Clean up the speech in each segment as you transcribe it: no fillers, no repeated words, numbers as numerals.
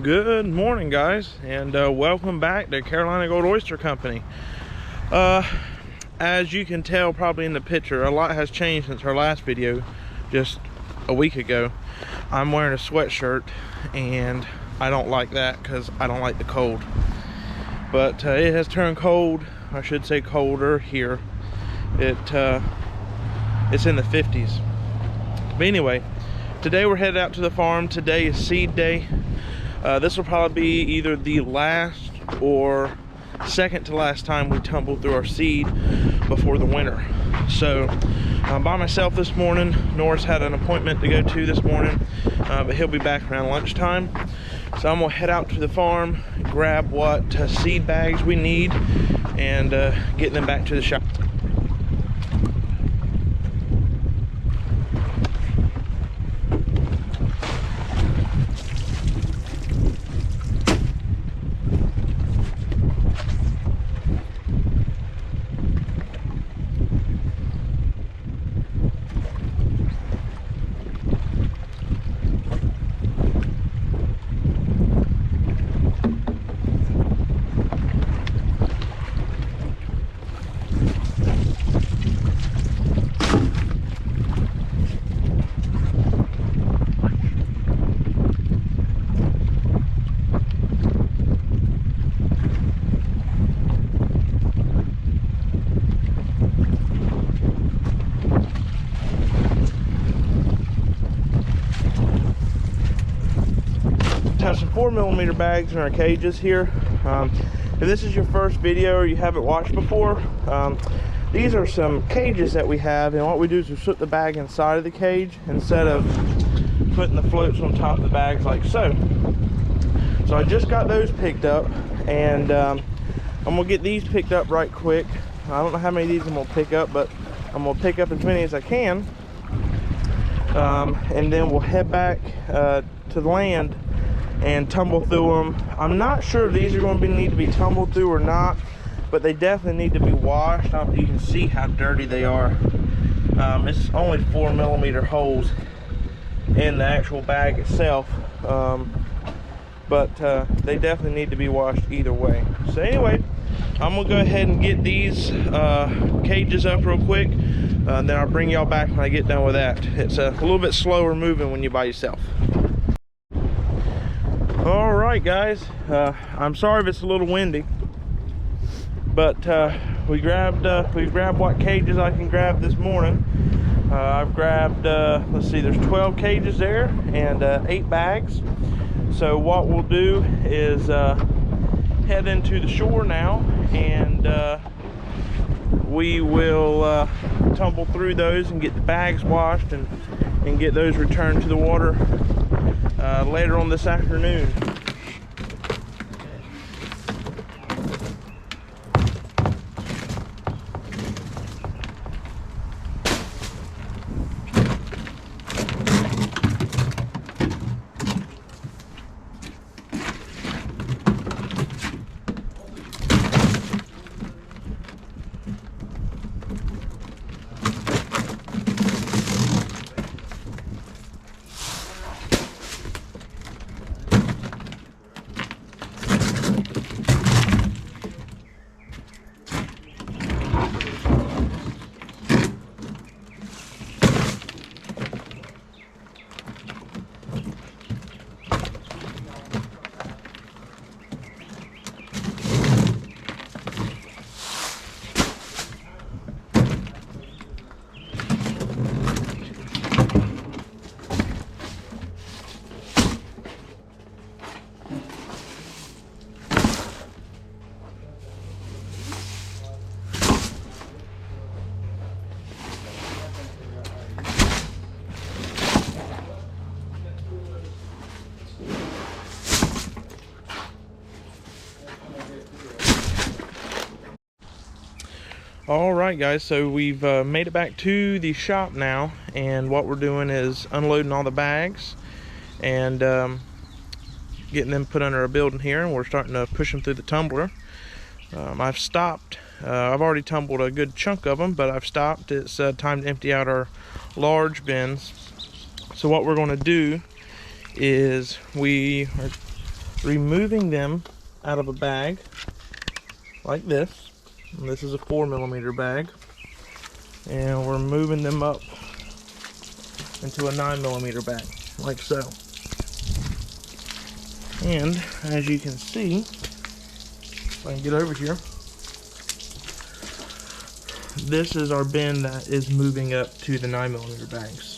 Good morning, guys, and welcome back to Carolina Gold Oyster Company. As you can tell probably in the picture, a lot has changed since our last video just a week ago. I'm wearing a sweatshirt and I don't like that because I don't like the cold. But it has turned cold, I should say colder here. It's in the 50s. But anyway, today we're headed out to the farm. Today is seed day. This will probably be either the last or second to last time we tumble through our seed before the winter. So I'm by myself this morning. Norris had an appointment to go to this morning, but he'll be back around lunchtime. So I'm gonna head out to the farm, grab what seed bags we need, and get them back to the shop. Have some 4mm bags in our cages here. If this is your first video or you haven't watched before, these are some cages that we have, and what we do is we put the bag inside of the cage instead of putting the floats on top of the bags like so. So I just got those picked up, and I'm gonna get these picked up right quick. I don't know how many of these I'm gonna pick up, but I'm gonna pick up as many as I can, and then we'll head back to the land and tumble through them. I'm not sure if these are going to need to be tumbled through or not, but they definitely need to be washed. You can see how dirty they are. It's only 4mm holes in the actual bag itself, but they definitely need to be washed either way. So anyway, I'm gonna go ahead and get these cages up real quick, then I'll bring y'all back when I get done with that. It's a little bit slower moving when you're by yourself. All right, guys, I'm sorry if it's a little windy, but we grabbed what cages I can grab this morning. I've grabbed, let's see, there's 12 cages there and 8 bags. So what we'll do is head into the shore now, and we will tumble through those and get the bags washed and get those returned to the water later on this afternoon. All right, guys, so we've made it back to the shop now, and what we're doing is unloading all the bags and getting them put under a building here, and we're starting to push them through the tumbler. I've stopped. I've already tumbled a good chunk of them, but I've stopped. It's time to empty out our large bins. So what we're going to do is we are removing them out of a bag like this. And this is a 4mm bag. And we're moving them up into a 9mm bag, like so. And as you can see, if I can get over here, this is our bin that is moving up to the 9mm bags.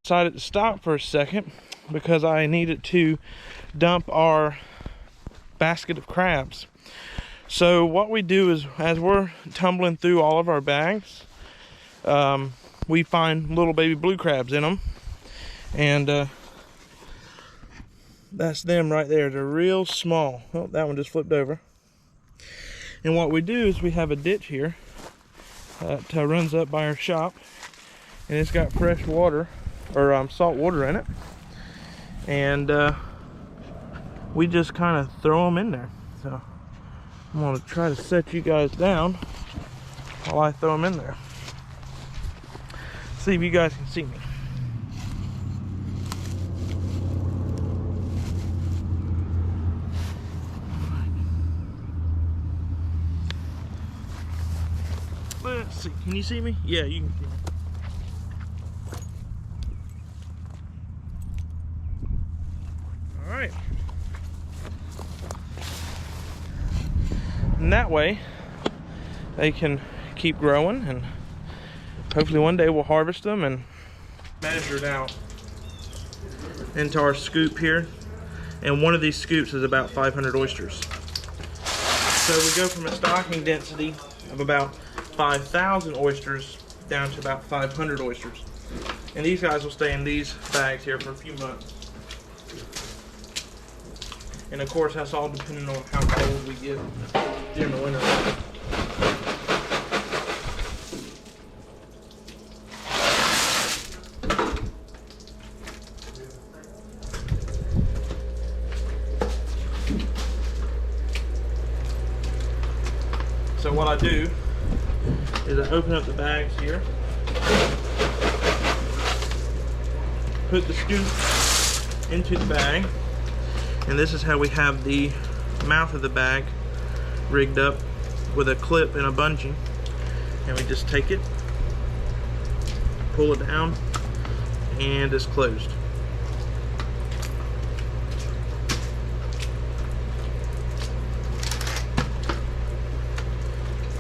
Decided to stop for a second because I needed to dump our basket of crabs. So what we do is, as we're tumbling through all of our bags, we find little baby blue crabs in them, and that's them right there. They're real small. Oh, that one just flipped over. And what we do is we have a ditch here that runs up by our shop, and it's got fresh water, or salt water in it, and we just kind of throw them in there. So I'm going to try to set you guys down while I throw them in there. See if you guys can see me. Let's see, can you see me? Yeah, you can see me. Alright. And that way they can keep growing, and hopefully one day we'll harvest them and measure it out into our scoop here. And one of these scoops is about 500 oysters. So we go from a stocking density of about 5,000 oysters down to about 500 oysters. And these guys will stay in these bags here for a few months. And of course, that's all depending on how cold we get during the winter. So what I do is I open up the bags here, put the scoop into the bag, and this is how we have the mouth of the bag rigged up with a clip and a bungee. And we just take it, pull it down, and it's closed.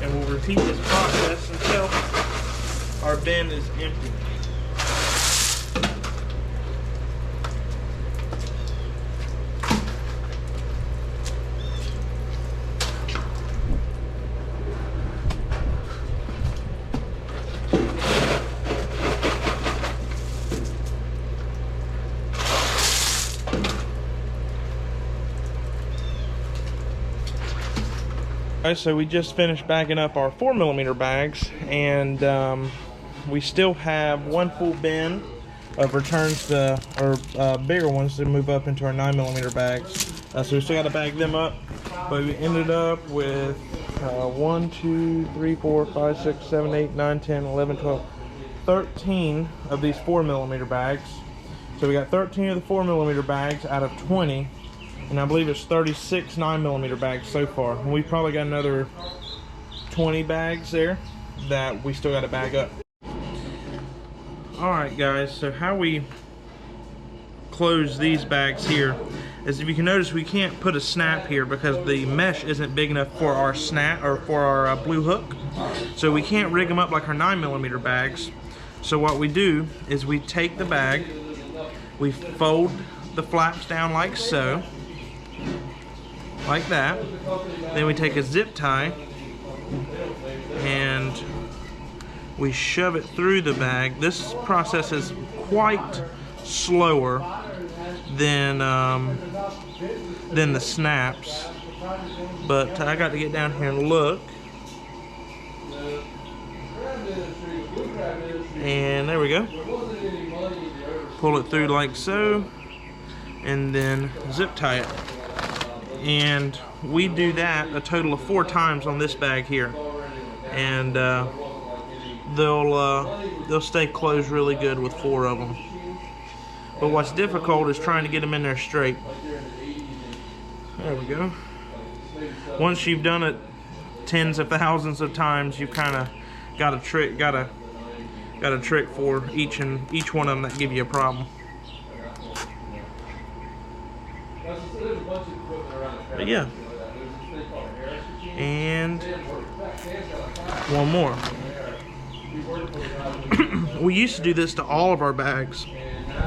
And we'll repeat this process until our bin is empty. Okay, so we just finished bagging up our 4mm bags, and we still have one full bin of returns bigger ones to move up into our 9mm bags. So we still got to bag them up, but we ended up with 1, 2, 3, 4, 5, 6, 7, 8, 9, 10, 11, 12, 13 of these 4mm bags. So we got 13 of the 4mm bags out of 20. And I believe there's 36 9mm bags so far. And we probably got another 20 bags there that we still got to bag up. Alright guys, so how we close these bags here is, if you can notice, we can't put a snap here because the mesh isn't big enough for our snap or for our blue hook. So we can't rig them up like our 9mm bags. So what we do is we take the bag, we fold the flaps down like so, like that. Then we take a zip tie and we shove it through the bag. This process is quite slower than the snaps, but I got to get down here and look. And there we go. Pull it through like so, and then zip tie it. And we do that a total of 4 times on this bag here, and they'll stay closed really good with 4 of them. But what's difficult is trying to get them in there straight. There we go. Once you've done it tens of thousands of times, you've kind of got a trick for each one of them that give you a problem. But yeah, and one more. We used to do this to all of our bags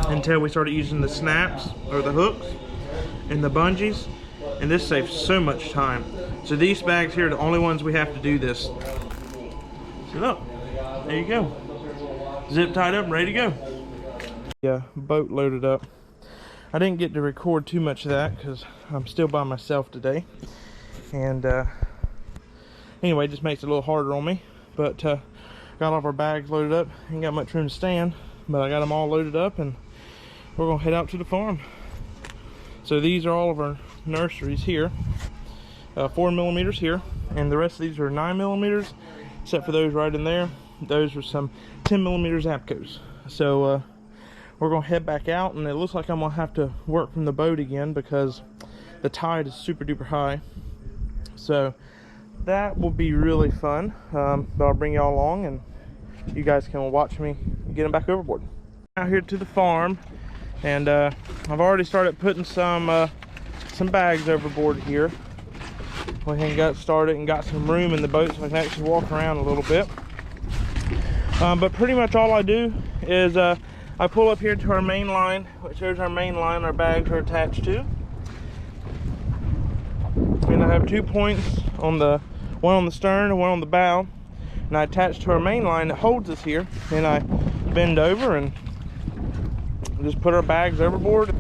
until we started using the snaps or the hooks and the bungees, and this saves so much time. So these bags here are the only ones we have to do this. So look, there you go, zip tied up and ready to go. Yeah, boat loaded up. I didn't get to record too much of that because I'm still by myself today, and anyway, it just makes it a little harder on me. But got all of our bags loaded up. Ain't got much room to stand, but I got them all loaded up, and we're gonna head out to the farm. So these are all of our nurseries here. 4mm here, and the rest of these are 9mm, except for those right in there. Those are some 10mm Apcos. So we're gonna head back out, and it looks like I'm gonna have to work from the boat again because the tide is super duper high. So that will be really fun. But I'll bring y'all along, and you guys can watch me get them back overboard. Out here to the farm, and I've already started putting some bags overboard here. Went ahead and got started and got some room in the boat so I can actually walk around a little bit. But pretty much all I do is I pull up here to our main line, which there's our main line our bags are attached to. And I have 2 points, one on the stern and one on the bow. And I attach to our main line that holds us here. And I bend over and just put our bags overboard.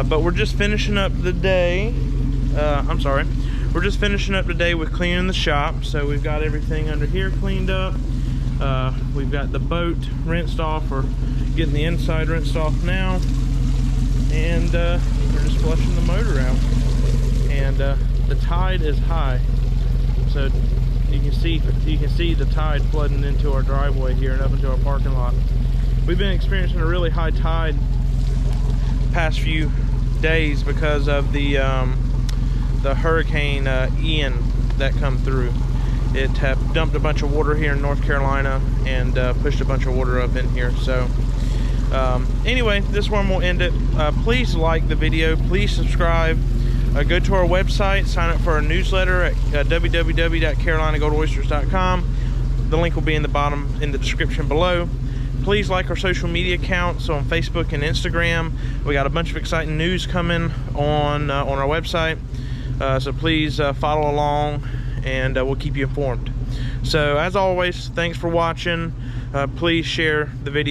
But we're just finishing up the day. We're just finishing up the day with cleaning the shop. So we've got everything under here cleaned up. We've got the boat rinsed off, or getting the inside rinsed off now. And we're just flushing the motor out. And the tide is high. So you can see the tide flooding into our driveway here and up into our parking lot. We've been experiencing a really high tide past few days because of the hurricane Ian that come through. It have dumped a bunch of water here in North Carolina and pushed a bunch of water up in here. So anyway, this one will end it. Please like the video, please subscribe, go to our website, sign up for our newsletter at www.carolinagoldoysters.com. The link will be in the description below. Please like our social media accounts on Facebook and Instagram. We got a bunch of exciting news coming on our website, so please follow along, and we'll keep you informed. So as always, thanks for watching. Please share the video.